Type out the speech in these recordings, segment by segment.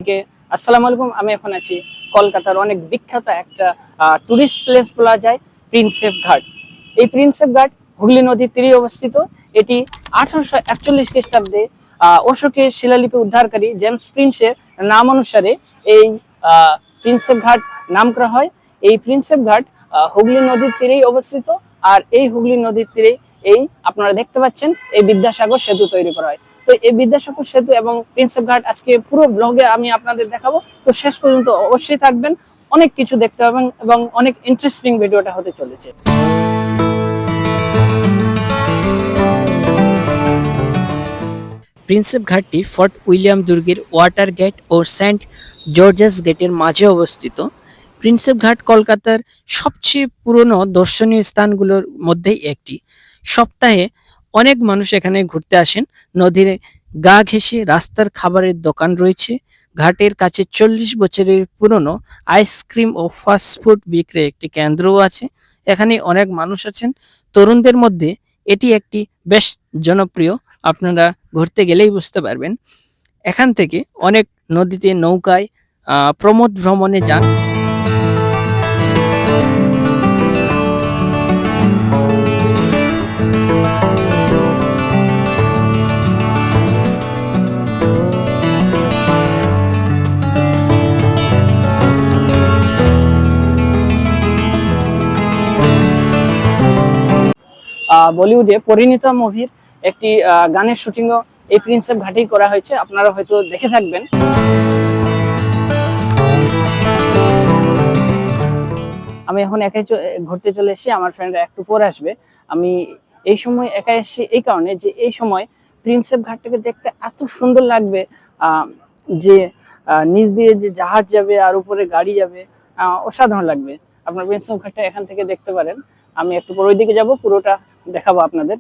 থেকে আসসালামু আলাইকুম। আমি এখন আছি কলকাতার অনেক বিখ্যাত একটা টুরিস্ট প্লেস বলা যায় প্রিন্সেপ ঘাট। এই প্রিন্সেপ ঘাট হুগলি নদীর তীরে অবস্থিত। এটি 1841 খ্রিস্টাব্দে অশোকের শিলালিপি উদ্ধারকারী জেমস প্রিন্সের নাম অনুসারে এই প্রিন্সেপ ঘাট নাম করা হয়। এই প্রিন্সেপ ঘাট হুগলি নদীর তীরেই অবস্থিত। আর এই হুগলি নদীর তীরেই আপনারা দেখতে পাচ্ছেন এই বিদ্যাসাগর সেতু তৈরি করা হয়। তো এই বিদ্যাসাগর সেতু এবং প্রিন্সেপ ঘাট আজকে পুরো ব্লগে আমি আপনাদের দেখাবো। তো শেষ পর্যন্ত অবশ্যই থাকবেন, অনেক কিছু দেখতে পাবেন এবং অনেক ইন্টারেস্টিং ভিডিওটা হতে চলেছে। প্রিন্সেপ ঘাটটি ফোর্ট উইলিয়াম দুর্গের ওয়াটার গেট ও সেন্ট জর্জেস গেটের মাঝে অবস্থিত। প্রিন্সেপ ঘাট কলকাতার সবচেয়ে পুরনো দর্শনীয় স্থানগুলোর মধ্যেই একটি। সপ্তাহে অনেক মানুষ এখানে ঘুরতে আসেন। নদীর গা ঘেঁষে রাস্তার খাবারের দোকান রয়েছে। ঘাটের কাছে 40 বছরের পুরনো আইসক্রিম ও ফাস্টফুড বিক্রয়ের একটি কেন্দ্রও আছে। এখানে অনেক মানুষ আছেন। তরুণদের মধ্যে এটি একটি বেশ জনপ্রিয়। আপনারা ঘুরতে গেলেই বুঝতে পারবেন। এখান থেকে অনেক নদীতে নৌকায় প্রমোদ ভ্রমণে যান। বলিউডে পরিণীতা মুভির একটি গানের শুটিংও এই প্রিন্সেপ ঘাটেই করা হয়েছে, আপনারা হয়তো দেখে থাকবেন। আমি এখন একাই ঘুরতে চলে এসেছি, আমার ফ্রেন্ডরা একটু পরে আসবে। আমি এই সময় একা এসেছি এই কারণে যে এই সময় প্রিন্সেপ ঘাটটাকে দেখতে এত সুন্দর লাগবে, যে নিচ দিয়ে যে জাহাজ যাবে আর উপরে গাড়ি যাবে, অসাধারণ লাগবে। আপনার প্রিন্সেপ ঘাটটা এখান থেকে দেখতে পারেন। আমি একটু পরে ওইদিকে যাবো, পুরোটা দেখাবো আপনাদের।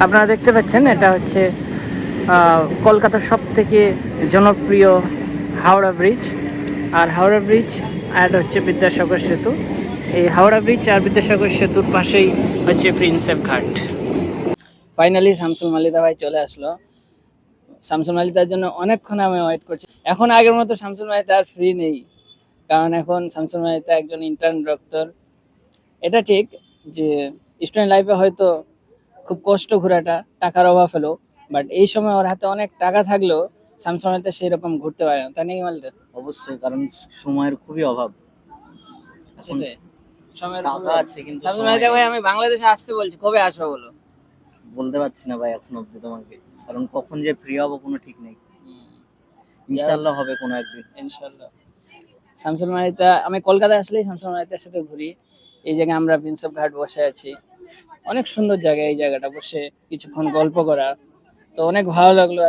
আপনারা দেখতে পাচ্ছেন এটা হচ্ছে কলকাতার সব থেকে জনপ্রিয় হাওড়া ব্রিজ। আর হাওড়া ব্রিজ আর হচ্ছে বিদ্যাসাগর সেতু। এই হাওড়া ব্রিজ আর বিদ্যাসাগর সেতুর পাশেই হচ্ছে প্রিন্সেপ ঘাট। ফাইনালি শামসুল মালিদা ভাই চলে আসলো। শামসুল মালিদার জন্য অনেকক্ষণ আমি ওয়েট করছি। এখন আগের মতো শামসুল মালিদা আর ফ্রি নেই, কারণ এখন শামসুল মালিদা একজন ইন্টার্ন ডক্টর। এটা ঠিক যে স্টুডেন্ট লাইফে হয়তো খুব কষ্ট ঘোরাটা, টাকার অভাব হলো, বাট এই সময় ওর হাতে অনেক টাকা থাকলেও শামসুল মালিদা সেই রকম ঘুরতে পারে না, তাই নাকি মালিদা? অবশ্যই, কারণ সময়ের খুবই অভাব। সেটাই, সময়ের টাকা আছে কিন্তু শামসুল মালিদা ভাই, আমি বাংলাদেশে আসতে বলছি, কবে আসবে বলো? বলতে পারছি না ভাই এখন অব্দি তোমাকে, কারণ কখন যে ফ্রি হবো কোনো ঠিক নেই। ইনশাআল্লাহ হবে কোনো একদিন, ইনশাআল্লাহ। শামসুল মালিদা, আমি কলকাতায় আসলেই শামসুল মালিদার সাথে ঘুরি। এই জায়গায় আমরা প্রিন্সেপ ঘাট বসে আছি, অনেক সুন্দর জায়গা। এই জায়গাটা বসে কিছুক্ষণ গল্প করা, তো অনেক ভালো লাগলো।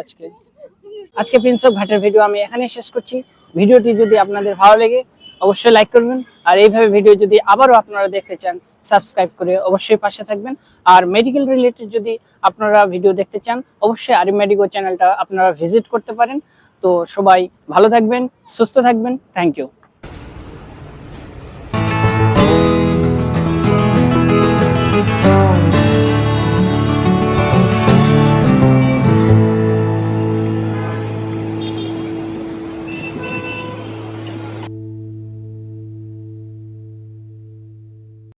আজকে প্রিন্সেপ ঘাটের ভিডিও আমি এখানেই শেষ করছি। ভিডিওটি যদি আপনাদের ভালো লাগে অবশ্যই লাইক করবেন, আর এইভাবে ভিডিও যদি আবারও আপনারা দেখতে চান সাবস্ক্রাইব করে অবশ্যই পাশে থাকবেন। আর মেডিকেল রিলেটেড যদি আপনারা ভিডিও দেখতে চান অবশ্যই আরিম মেডিকো চ্যানেলটা আপনারা ভিজিট করতে পারেন। তো সবাই ভালো থাকবেন, সুস্থ থাকবেন। Thank you.